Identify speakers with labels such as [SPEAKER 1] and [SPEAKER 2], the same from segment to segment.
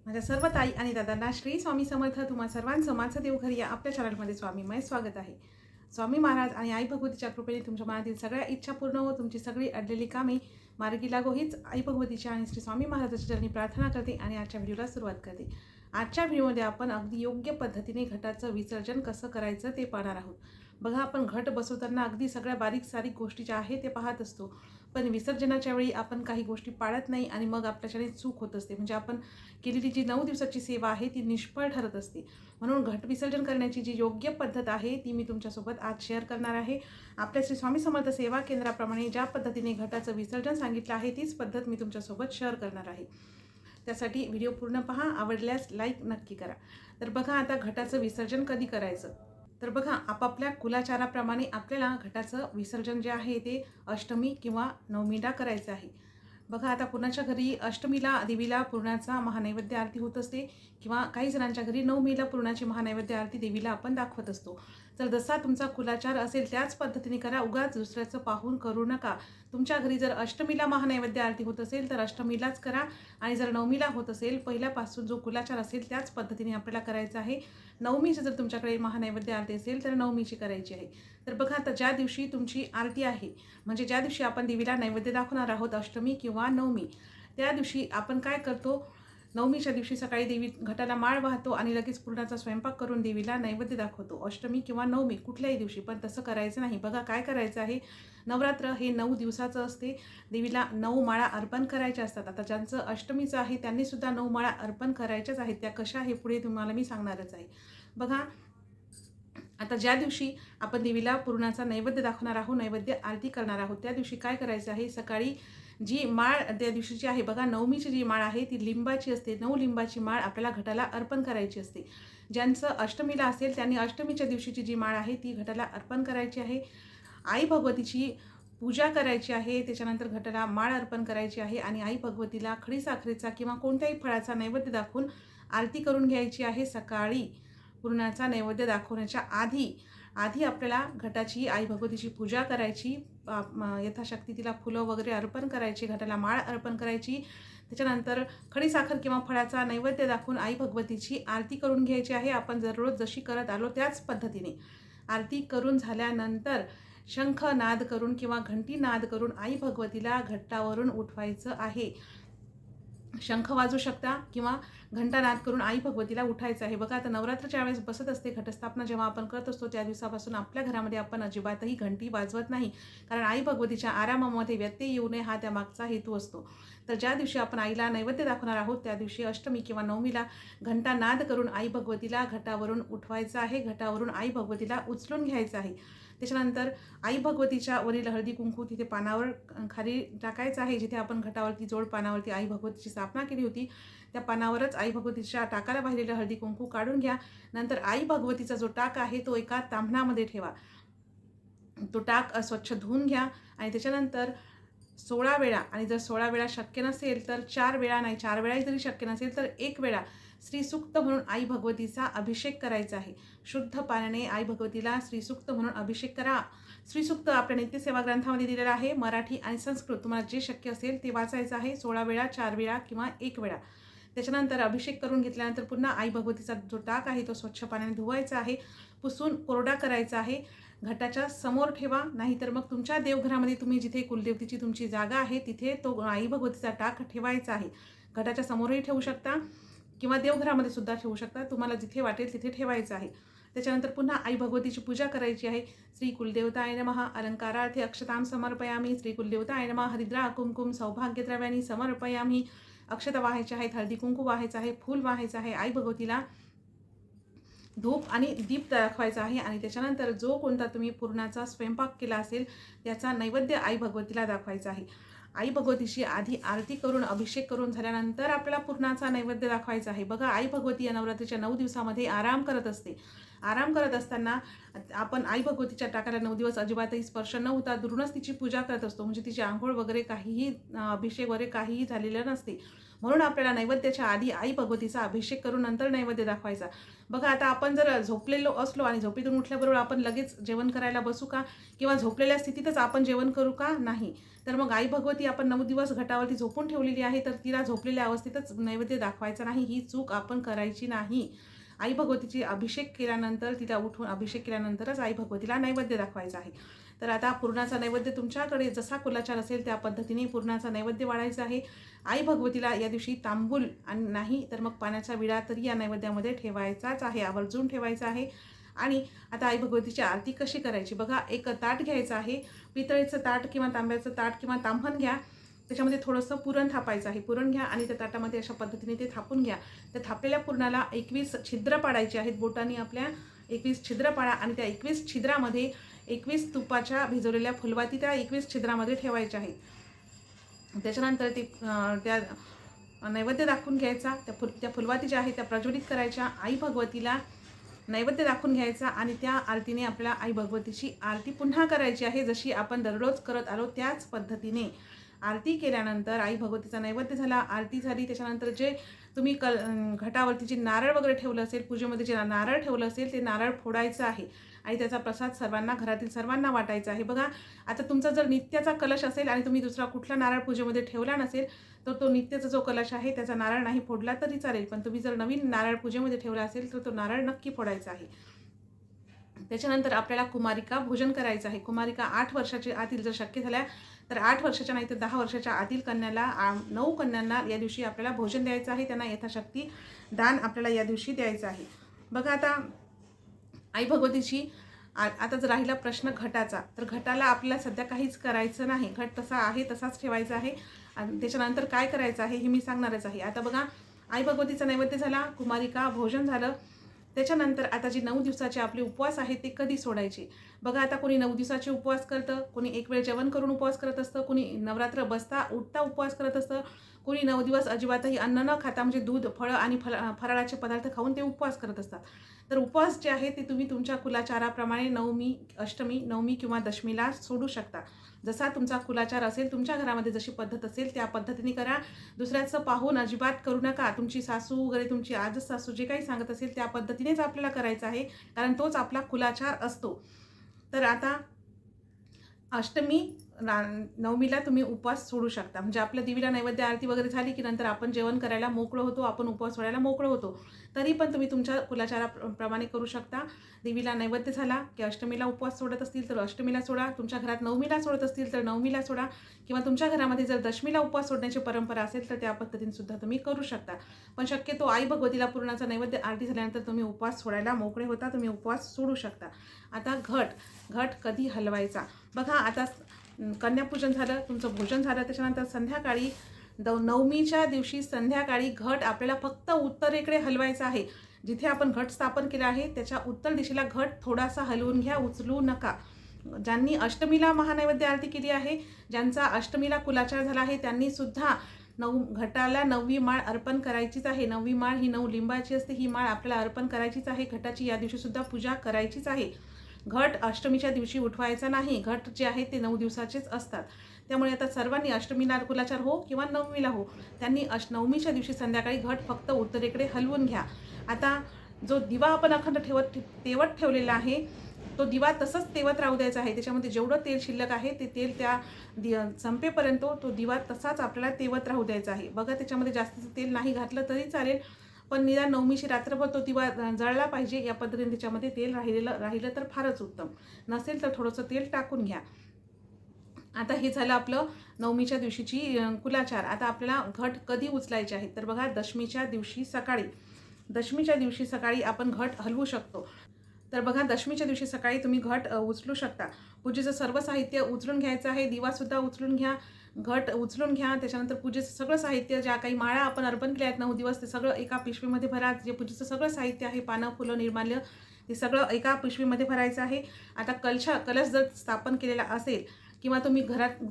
[SPEAKER 1] माझ्या सर्व ताई आणि दादांना श्री स्वामी समर्थ तुम्हा सर्वांचं माझं देवघरी या आपल्या चॅनलमध्ये स्वामीमय स्वागत आहे. स्वामी महाराज आणि आई भगवतीच्या कृपेने तुमच्या मनातील सगळ्या इच्छा पूर्ण हो, तुमची सगळी अडलेली कामे मार्गी लागो हीच आई भगवतीच्या आणि श्री स्वामी महाराजाच्या चरणी प्रार्थना करते आणि आजच्या व्हिडिओला सुरुवात करते. आजच्या व्हिडिओमध्ये आपण अगदी योग्य पद्धतीने घटाचं विसर्जन कसं करायचं ते पाहणार आहोत. बघा, आपण घट बसवताना अगदी सगळ्या बारीक सारीक गोष्टी ज्या आहेत ते पाहत असतो, पण विसर्जनाच्या वेळी आपण काही गोष्टी पाळत नाही आणि मग आपल्याच्याने चूक होत असते. म्हणजे आपण केलेली जी 9 दिवसाची सेवा आहे ती निष्फळ ठरत असते. म्हणून घट विसर्जन करण्याची जी योग्य पद्धत आहे ती मी तुमच्यासोबत आज शेअर करणार आहे. आपल्या श्री स्वामी समर्थ सेवा केंद्राप्रमाणे ज्या पद्धतीने घटाचं विसर्जन सांगितलं आहे तीच पद्धत मी तुमच्यासोबत शेअर करणार आहे. त्यासाठी व्हिडिओ पूर्ण पहा, आवडल्यास लाईक नक्की करा. तर बघा, आता घटाचं विसर्जन कधी करायचं. तर बघा, आपापल्या कुलाचाराप्रमाणे आपल्याला घटाचं विसर्जन जे आहे ते अष्टमी किंवा नवमीला करायचं आहे. बघा, आता कुणाच्या घरी अष्टमीला देवीला पुरणाचा महानैवेद्य आरती होत असते किंवा काही जणांच्या घरी नवमीला पुरणाची महानैवेद्य आरती देवीला आपण दाखवत असतो. तर जसा तुमचा कुलाचार असेल त्याच पद्धतीने करा, उगाच दुसऱ्याचं पाहून करू नका. तुमच्या घरी जर अष्टमीला महानैवेद्य आरती होत असेल तर अष्टमीलाच करा, आणि जर नवमीला होत असेल पहिल्यापासून जो कुलाचार असेल त्याच पद्धतीने आपल्याला करायचं आहे. नवमीचं जर तुमच्याकडे महानैवेद्य आरती असेल तर नवमीची करायची आहे. तर बघा, आता ज्या दिवशी तुमची आरती आहे, म्हणजे ज्या दिवशी आपण देवीला नैवेद्य दाखवणार आहोत अष्टमी किंवा नवमी, त्या दिवशी आपण काय करतो, नवमीच्या दिवशी सकाळी देवी घटाला माळ वाहतो आणि लगेच पुरणाचा स्वयंपाक करून देवीला नैवेद्य दाखवतो. अष्टमी किंवा नवमी कुठल्याही दिवशी, पण तसं करायचं नाही. बघा, काय करायचं आहे, नवरात्र हे 9 दिवसाचं असते. देवीला 9 माळा अर्पण करायच्या असतात. आता ज्यांचं अष्टमीचं आहे त्यांनीसुद्धा 9 माळा अर्पण करायच्याच आहेत. त्या कशा हे पुढे तुम्हाला मी सांगणारच आहे. बघा, आता ज्या दिवशी आपण देवीला पुरणाचा नैवेद्य दाखवणार आहोत, नैवेद्य आरती करणार आहोत, त्या दिवशी काय करायचं आहे, सकाळी जी माळ त्या दिवशीची आहे, बघा नवमीची जी माळ आहे ती लिंबाची असते. 9 लिंबाची माळ आपल्याला घटाला अर्पण करायची असते. ज्यांचं अष्टमीला असेल त्यांनी अष्टमीच्या दिवशीची जी माळ आहे ती घटाला अर्पण करायची आहे. आई भगवतीची पूजा करायची आहे, त्याच्यानंतर घटाला माळ अर्पण करायची आहे आणि आई भगवतीला खडी साखरेचा किंवा कोणत्याही फळाचा नैवेद्य दाखवून आरती करून घ्यायची आहे. सकाळी पुरणाचा नैवेद्य दाखवण्याच्या आधी आपल्याला घटाची आई भगवतीची पूजा करायची, यथाशक्ती तिला फुलं वगैरे अर्पण करायची, घटाला माळ अर्पण करायची. त्याच्यानंतर खडीसाखर किंवा फळाचा नैवेद्य दाखवून आई भगवतीची आरती करून घ्यायची आहे. आपण दररोज जशी करत आलो त्याच पद्धतीने आरती करून झाल्यानंतर शंख नाद करून किंवा घंटी नाद करून आई भगवतीला घटावरून उठवायचं आहे. शंख वाजू शकता किंवा घंटानाद करून आई भगवतीला उठायचं आहे. बघा, आता नवरात्राच्या वेळेस बसत असते घटस्थापना जेव्हा आपण करत असतो त्या दिवसापासून आपल्या घरामध्ये आपण अजिबातही घंटी वाजवत नाही, कारण आई भगवतीच्या आरामामध्ये व्यत्यय येऊ नये हा त्यामागचा हेतू असतो. तर ज्या दिवशी आपण आईला नैवेद्य दाखवणार आहोत त्या दिवशी अष्टमी किंवा नवमीला घंटानाद करून आई भगवतीला घटावरून उठवायचं आहे, घटावरून आई भगवतीला उचलून घ्यायचं आहे. त्याच्यानंतर आई भगवतीच्या वरील हळदी कुंकू तिथे पानावर खाली टाकायचं आहे. जिथे आपण घटावरती जोड पानावरती आई भगवतीची स्थापना केली होती त्या पानावरच आई भगवतीच्या टाकाला वाहिलेलं हळदी कुंकू काढून घ्या. नंतर आई भगवतीचा जो टाक आहे तो एका ताम्हणामध्ये ठेवा. तो टाक स्वच्छ धुवून घ्या आणि त्याच्यानंतर 16 वेळा, आणि जर 16 वेळा शक्य नसेल तर 4 वेळा, नाही 4 वेळाही जरी शक्य नसेल तर 1 वेळा श्रीसूक्त म्हणून आई भगवतीचा अभिषेक करायचा आहे. शुद्ध पाण्याने आई भगवतीला श्रीसूक्त म्हणून अभिषेक करा. श्रीसूक्त आपल्या नित्यसेवा ग्रंथामध्ये दिलेला आहे, मराठी आणि संस्कृत, तुम्हाला जे शक्य असेल ते वाचायचं आहे. 16 वेळा, 4 वेळा किंवा 1 वेळा. त्याच्यानंतर अभिषेक करून घेतल्यानंतर पुन्हा आई भगवतीचा जो टाक आहे तो स्वच्छ पाण्याने धुवायचा आहे, पुसून कोरडा करायचा आहे. घटाच्या समोर ठेवा, नाहीतर मग तुमच्या देवघरामध्ये तुम्ही जिथे कुलदेवतीची तुमची जागा आहे तिथे तो आई भगवतीचा टाक ठेवायचा आहे. घटाच्या समोरही ठेवू शकता किंवा देवघरामध्ये सुद्धा ठेवू शकता, तुम्हाला जिथे वाटेल तिथे ठेवायचं आहे. त्याच्यानंतर पुन्हा आई भगवतीची पूजा करायची आहे. श्री कुलदेवताय नमः, अलंकारार्थे अक्षतां समर्पयामी. श्री कुलदेवताय नमः, हरिद्रा कुंकुम सौभाग्यद्रव्यानी समर्पयामी. अक्षता वाहायच्या आहेत, हळदी कुंकू वाहायचं आहे, फूल वाहायचं आहे. आई भगवतीला धूप आणि दीप दाखवायचा आहे आणि त्याच्यानंतर जो कोणता तुम्ही पुरणाचा स्वयंपाक केला असेल त्याचा नैवेद्य आई भगवतीला दाखवायचा आहे. आई भगवतीची आधी आरती करून अभिषेक करून झाल्यानंतर आपल्याला पुरणाचा नैवेद्य दाखवायचा आहे. बघा, आई भगवती या नवरात्रीच्या 9 दिवसामध्ये आराम करत असते. आराम करत असताना आपण आई भगवतीच्या टाकाला 9 दिवस अजिबातही स्पर्श न होता दुरूनच तिची पूजा करत असतो. म्हणजे तिची आंघोळ वगैरे काहीही, अभिषेक वगैरे काहीही झालेलं नसते. म्हणून आपल्याला नैवेद्याच्या आधी आई भगवतीचा अभिषेक करून नंतर नैवेद्य दाखवायचा. बघा आता आपण जर झोपलेलो असलो आणि झोपेतून उठल्याबरोबर आपण लगेच जेवण करायला बसू का, किंवा झोपलेल्या स्थितीतच आपण जेवण करू का? नाही. तर मग आई भगवती आपण 9 दिवस घटावरती झोपून ठेवलेली आहे, तर तिला झोपलेल्या अवस्थेतच नैवेद्य दाखवायचा नाही. ही चूक आपण करायची नाही. आई भगवतीची अभिषेक केल्यानंतर, तिला उठून अभिषेक केल्यानंतरच आई भगवतीला नैवेद्य दाखवायचा आहे. तर आता पुरणाचा नैवेद्य तुमच्याकडे जसा कुलाचार असेल त्या पद्धतीने पुरणाचा नैवेद्य वाढायचा आहे. आई भगवतीला या दिवशी तांबूल आणि नाही तर मग पाण्याचा विडा तरी या नैवेद्यामध्ये ठेवायचाच आहे, आवर्जून ठेवायचा आहे. आणि आता आई भगवतीची आरती कशी करायची बघा. एक ताट घ्यायचं आहे, पितळेचं ताट किंवा तांब्याचं ताट किंवा ताम्हण घ्या. त्याच्यामध्ये थोडंसं पुरण थापायचं आहे. पुरण घ्या आणि त्या ताटामध्ये अशा पद्धतीने ते थापून घ्या. त्या थापलेल्या पुरणाला 21 छिद्र पाडायची आहेत. बोटांनी आपल्या 21 छिद्र पाडा आणि त्या 21 छिद्रामध्ये 21 तुपाच्या भिजवलेल्या फुलवाती त्या 21 छिद्रामध्ये ठेवायच्या आहेत. त्याच्यानंतर ते त्या नैवेद्य दाखवून घ्यायचा. त्या फुलवाती ज्या आहेत त्या प्रज्वलित करायच्या. आई भगवतीला नैवेद्य दाखवून घ्यायचा आणि त्या आरतीने आपल्याला आई भगवतीची आरती पुन्हा करायची आहे. जशी आपण दररोज करत आलो त्याच पद्धतीने आरती केल्यानंतर आई भगवतीचा नैवेद्य झाला, आरती झाली. त्याच्यानंतर जे तुम्ही घटावरती जे नारळ वगैरे ठेवलं असेल, पूजेमध्ये जे नारळ ठेवलं असेल ते नारळ फोडायचं आहे आणि त्याचा प्रसाद सर्वांना, घरातील सर्वांना वाटायचा आहे. बघा आता तुमचा जर नित्याचा कलश असेल आणि तुम्ही दुसरा कुठला नारळ पूजेमध्ये ठेवला नसेल, तर तो नित्याचा जो कलश आहे त्याचा नारळ नाही फोडला तरी चालेल. पण तुम्ही जर नवीन नारळ पूजेमध्ये ठेवला असेल तर तो नारळ नक्की फोडायचा आहे. त्याच्यानंतर आपल्याला कुमारिका भोजन करायचं आहे. कुमारिका 8 वर्षाच्या आतील जर शक्य झाल्या तर 8 वर्षाच्या नाही तर 10 वर्षाच्या आतील कन्याला 9 कन्यांना या दिवशी आपल्याला भोजन द्यायचं आहे. त्यांना यथाशक्ती दान आपल्याला या दिवशी द्यायचं आहे. बघा आता आई भगवतीची आता जर राहिला प्रश्न घटाचा, तर घटाला आपल्याला सध्या काहीच करायचं नाही. घट तसा आहे तसाच ठेवायचा आहे आणि त्याच्यानंतर काय करायचं आहे हे मी सांगणारच आहे. आता बघा आई भगवतीचा नैवेद्य झाला, कुमारिका भोजन झालं. त्याच्यानंतर आता जी 9 दिवसाचे आपले उपवास आहेत ते कधी सोडायचे बघा. आता कोणी 9 दिवसाचे उपवास करतं, कोणी एक वेळ जेवण करून उपवास करत असतं, कोणी नवरात्र बसता उठता उपवास करत असतं, कोणी 9 दिवस अजिबातही अन्न न खाता म्हणजे दूध, फळं आणि फराळाचे पदार्थ खाऊन ते उपवास करत असतात. तर उपवास जे आहे ते तुम्ही तुमच्या कुलाचाराप्रमाणे नवमी किंवा दशमीला सोडू शकता. जसा तुमचा कुलाचार असेल, तुमच्या घरामध्ये जशी पद्धत असेल त्या पद्धतीने करा. दुसऱ्याचं पाहून अजिबात करू नका. तुमची सासू वगैरे, तुमची आजच सासू जे काही सांगत असेल त्या पद्धतीनेच आपल्याला करायचं आहे, कारण तोच आपला कुलाचार असतो. तर आता अष्टमी नवमीला तुम्ही उपवास सोडू शकता. म्हणजे आपल्या देवीला नैवेद्य आरती वगैरे झाली की नंतर आपण जेवण करायला मोकळं होतो, आपण उपवास सोडायला मोकळं होतो. तरी पण तुम्ही तुमच्या कुलाचाराप्रमाणे करू शकता. देवीला नैवेद्य झाला की अष्टमीला उपवास सोडत असतील तर अष्टमीला सोडा. तुमच्या घरात नवमीला सोडत असतील तर नवमीला सोडा, किंवा तुमच्या घरामध्ये जर दशमीला उपवास सोडण्याची परंपरा असेल तर त्या पद्धतीने सुद्धा तुम्ही करू शकता. पण शक्यतो आई भगवतीला पुरणाचा नैवेद्य आरती झाल्यानंतर तुम्ही उपवास सोडायला मोकळे होता, तुम्ही उपवास सोडू शकता. आता घट कधी हलवायचा बघा. आता कन्यापूजन झालं, तुमचं भोजन झालं, त्याच्यानंतर संध्याकाळी नवमीच्या दिवशी संध्याकाळी घट आपल्याला फक्त उत्तरेकडे हलवायचा आहे. जिथे आपण घट स्थापन केला आहे त्याच्या उत्तर दिशेला घट थोडासा हलवून घ्या, उचलू नका. ज्यांनी अष्टमीला महानैवेद्य आरती केली आहे, ज्यांचा अष्टमीला कुलाचार झाला आहे, त्यांनी सुद्धा घटाला 9वी माळ अर्पण करायचीच आहे. 9वी माळ ही 9 लिंबाची असते. ही माळ आपल्याला अर्पण करायचीच आहे. घटाची या दिवशी सुद्धा पूजा करायचीच आहे. घट अष्टमीच्या दिवशी उठवायचा नाही. घट जे आहे ते 9 दिवसाचेच असतात. त्यामुळे आता सर्वांनी अष्टमीला कुलाचार हो किंवा नवमीला हो, त्यांनी नवमीच्या दिवशी संध्याकाळी घट फक्त उत्तरेकडे हलवून घ्या. आता जो दिवा आपण अखंड तेवत ठेवलेला आहे, तो दिवा तसंच तेवत राहू द्यायचा आहे. त्याच्यामध्ये जेवढं तेल शिल्लक आहे ते तेल त्या संपेपर्यंत तो दिवा तसाच आपल्याला तेवत राहू द्यायचा आहे. बघा त्याच्यामध्ये जास्तीचं तेल नाही घातलं तरी चालेल, पण निदान नवमीची रात्रभर तो दिवा जळला पाहिजे. या पद्धतीने त्याच्यामध्ये तेल राहिलं तर फारच उत्तम. नसेल तर थोडंसं तेल टाकून घ्या. आता हे झालं आपलं नवमीच्या दिवशीची कुलाचार. आता आपल्याला घट कधी उचलायचे आहेत तर बघा, दशमीच्या दिवशी सकाळी आपण घट हलवू शकतो. तर बघा दशमीच्या दिवशी सकाळी तुम्ही घट उचलू शकता. पूजेचं सर्व साहित्य उचलून घ्यायचं आहे. दिवासुद्धा उचलून घ्या, घट उचलून घ्या. त्याच्यानंतर पूजेचं सगळं साहित्य, ज्या काही माळा आपण अर्पण केल्या आहेत 9 दिवस, ते सगळं एका पिशवीमध्ये भरा. जे पूजेचं सगळं साहित्य आहे, पानं, फुलं, निर्माल्य, ते सगळं एका पिशवीमध्ये भरायचं आहे. आता कलश जर स्थापन केलेला असेल किंवा तुम्ही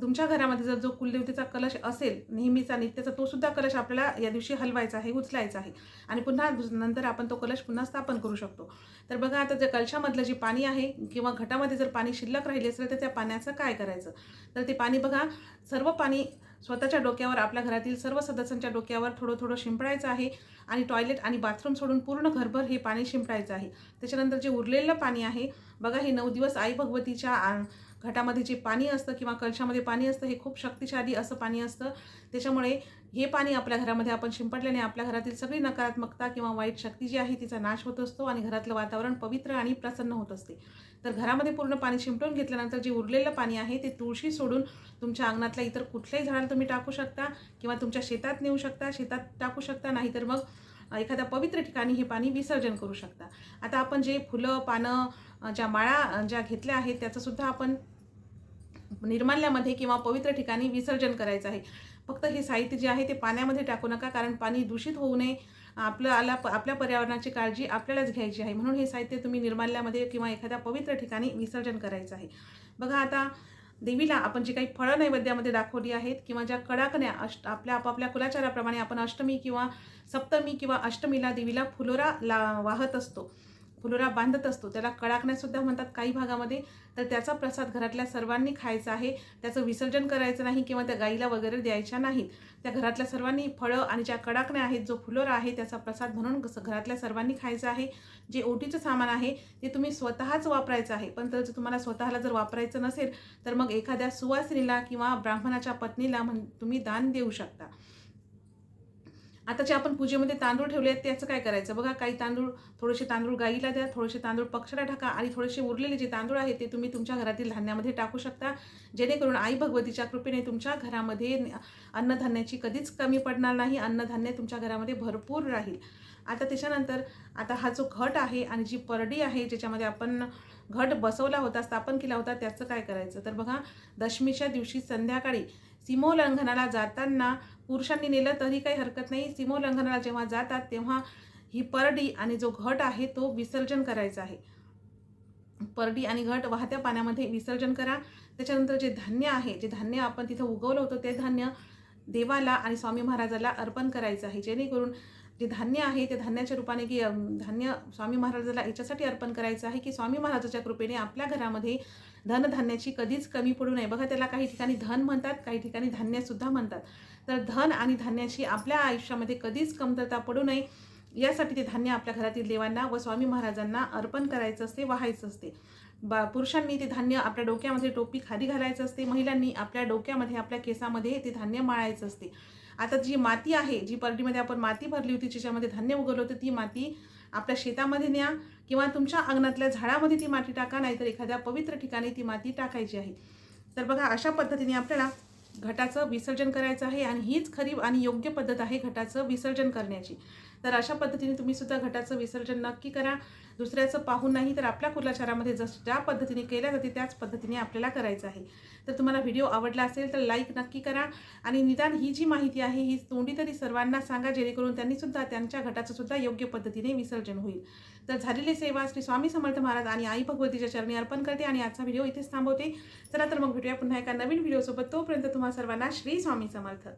[SPEAKER 1] तुमच्या घरामध्ये जर जो कुलदेवतेचा कलश असेल नेहमीचा नित्याचा, तो सुद्धा कलश आपल्याला या दिवशी हलवायचा आहे, उचलायचा आहे आणि पुन्हा नंतर आपण तो कलश पुन्हा स्थापन करू शकतो. तर बघा आता जे कलशामधलं जे पाणी आहे किंवा घटामध्ये जर पाणी शिल्लक राहिले असेल तर त्या पाण्याचं काय करायचं. तर ते पाणी बघा, सर्व पाणी स्वतःच्या डोक्यावर, आपल्या घरातील सर्व सदस्यांच्या डोक्यावर थोडं थोडं शिंपडायचं आहे आणि टॉयलेट आणि बाथरूम सोडून पूर्ण घरभर हे पाणी शिंपडायचं आहे. त्याच्यानंतर जे उरलेलं पाणी आहे बघा, हे 9 दिवस आई भगवतीच्या घटामध्ये जे पाणी असतं किंवा कलशामध्ये पाणी असतं हे खूप शक्तिशाली असं पाणी असतं. त्याच्यामुळे हे पाणी आपल्या घरामध्ये आपण शिंपडल्याने आपल्या घरातील सगळी नकारात्मकता किंवा वाईट शक्ती जी आहे तिचा नाश होत असतो आणि घरातलं वातावरण पवित्र आणि प्रसन्न होत असते. तर घरामध्ये पूर्ण पाणी शिंपडून घेतल्यानंतर जे उरलेलं पाणी आहे ते तुळशी सोडून तुमच्या अंगणातल्या इतर कुठल्याही झाडाला तुम्ही टाकू शकता किंवा तुमच्या शेतात नेऊ शकता, शेतात टाकू शकता, नाहीतर मग एखाद्या पवित्र ठिकाणी हे पाणी विसर्जन करू शकता. आता आपण जे फुलं, पानं, ज्या माळा ज्या घेतल्या आहेत त्याचंसुद्धा आपण निर्माल्यामध्ये किंवा पवित्र ठिकाणी विसर्जन करायचं आहे. फक्त हे साहित्य जे आहे ते पाण्यामध्ये टाकू नका, कारण पाणी दूषित होऊ नये. आपल्या पर्यावरणाची काळजी आपल्यालाच घ्यायची आहे. म्हणून हे साहित्य तुम्ही निर्माल्यामध्ये किंवा एखाद्या पवित्र ठिकाणी विसर्जन करायचं आहे. बघा, आता देवीला आपण जी काही फळं नैवेद्यामध्ये दाखवली आहेत किंवा ज्या कडाकण्या आपल्या आपापल्या कुलाचाराप्रमाणे आपण अष्टमी किंवा सप्तमी किंवा अष्टमीला देवीला फुलोरा वाहत असतो, फुलोरा बांधत असतो, त्याला कडाकण्यासुद्धा म्हणतात काही भागामध्ये. तर त्याचा प्रसाद घरातल्या सर्वांनी खायचा आहे. त्याचं विसर्जन करायचं नाही किंवा त्या गाईला वगैरे द्यायच्या नाहीत. त्या घरातल्या सर्वांनी फळं आणि ज्या कडाकण्या आहेत, जो फुलोरा आहे त्याचा प्रसाद म्हणून घरातल्या सर्वांनी खायचा आहे. जे ओटीचं सामान आहे ते तुम्ही स्वतःच वापरायचं आहे. पण जर तुम्हाला स्वतःला जर वापरायचं नसेल तर मग एखाद्या सुवासिनीला किंवा ब्राह्मणाच्या पत्नीला तुम्ही दान देऊ शकता. आता जे आपण पूजेमध्ये तांदूळ ठेवले आहेत त्याचं काय करायचं? बघा, काही तांदूळ, थोडेसे तांदूळ गाईला द्या, थोडेसे तांदूळ पक्षाला टाका आणि थोडेसे उरलेले जे तांदूळ आहेत ते तुम्ही तुमच्या घरातील धान्यामध्ये टाकू शकता, जेणेकरून आई भगवतीच्या कृपेने तुमच्या घरामध्ये अन्नधान्याची कधीच कमी पडणार नाही. अन्नधान्य तुमच्या घरामध्ये भरपूर राहील. आता त्याच्यानंतर आता हा जो घट आहे आणि जी परडी आहे ज्याच्यामध्ये आपण घट बसवला होता, स्थापन केला होता, त्याचं काय करायचं? तर बघा, दशमीच्या दिवशी संध्याकाळी सीमोल्लंघनाला जाताना पुरुषांनी नेलं तरी काही हरकत नाही. सीमोल्लंघनाला जेव्हा जातात तेव्हा ही परडी आणि जो घट आहे तो विसर्जन करायचा आहे. परडी आणि घट वाहत्या पाण्यामध्ये विसर्जन करा. त्याच्यानंतर जे धान्य आहे, जे धान्य आपण तिथं उगवलं होतं ते धान्य देवाला आणि स्वामी महाराजाला अर्पण करायचं आहे, जेणेकरून जे धान्य आहे ते धान्याच्या रूपाने की धान्य स्वामी महाराजाला याच्यासाठी अर्पण करायचं आहे की स्वामी महाराजाच्या कृपेने आपल्या घरामध्ये धनधान्याची कधीच कमी पडू नये. बघा, त्याला काही ठिकाणी धन म्हणतात, काही ठिकाणी धान्यसुद्धा म्हणतात. तर धन आणि धान्याची आपल्या आयुष्यामध्ये कधीच कमतरता पडू नये यासाठी ते धान्य आपल्या घरातील देवांना व स्वामी महाराजांना अर्पण करायचं असते, वाहायचं असते. पुरुषांनी ते धान्य आपल्या डोक्यामध्ये टोपी खाली घालायचं असते, महिलांनी आपल्या डोक्यामध्ये, आपल्या केसामध्ये ते धान्य माळायचं असते. आता जी माती आहे, जी परडीमध्ये आपण माती भरली होती, ज्याच्यामध्ये धान्य उगवलं होतं, ती माती आपल्या शेतामध्ये न्या किंवा तुमच्या अंगणातल्या झाडामध्ये ती माती टाका, नाहीतर एखाद्या पवित्र ठिकाणी ती माती टाकायची आहे. तर बघा, अशा पद्धतीने आपल्याला घटाचं विसर्जन करायचं आहे आणि हीच खरी आणि योग्य पद्धत आहे घटाचं विसर्जन करण्याची. तर अशा पद्धतीने तुम्ही सुद्धा घटाचं विसर्जन नक्की करा. दुसऱ्याचं पाहून नाही, तर आपल्या कुलाचारामध्ये ज्या पद्धतीने केल्या जाते त्याच पद्धतीने आपल्याला करायचं आहे. तर तुम्हाला व्हिडिओ आवडला असेल तर लाईक नक्की करा आणि निदान ही जी माहिती आहे ही तोंडी तरी सर्वांना सांगा, जेणेकरून त्यांनीसुद्धा त्यांच्या घटाचं सुद्धा योग्य पद्धतीने विसर्जन होईल. तर झालेली सेवा श्री स्वामी समर्थ महाराज आणि आई भगवतीच्या चरणी अर्पण करते आणि आजचा व्हिडिओ इथेच थांबवते. चला तर मग भेटूया पुन्हा एका नवीन व्हिडिओसोबत. तोपर्यंत तुम्हा सर्वांना श्री स्वामी समर्थ.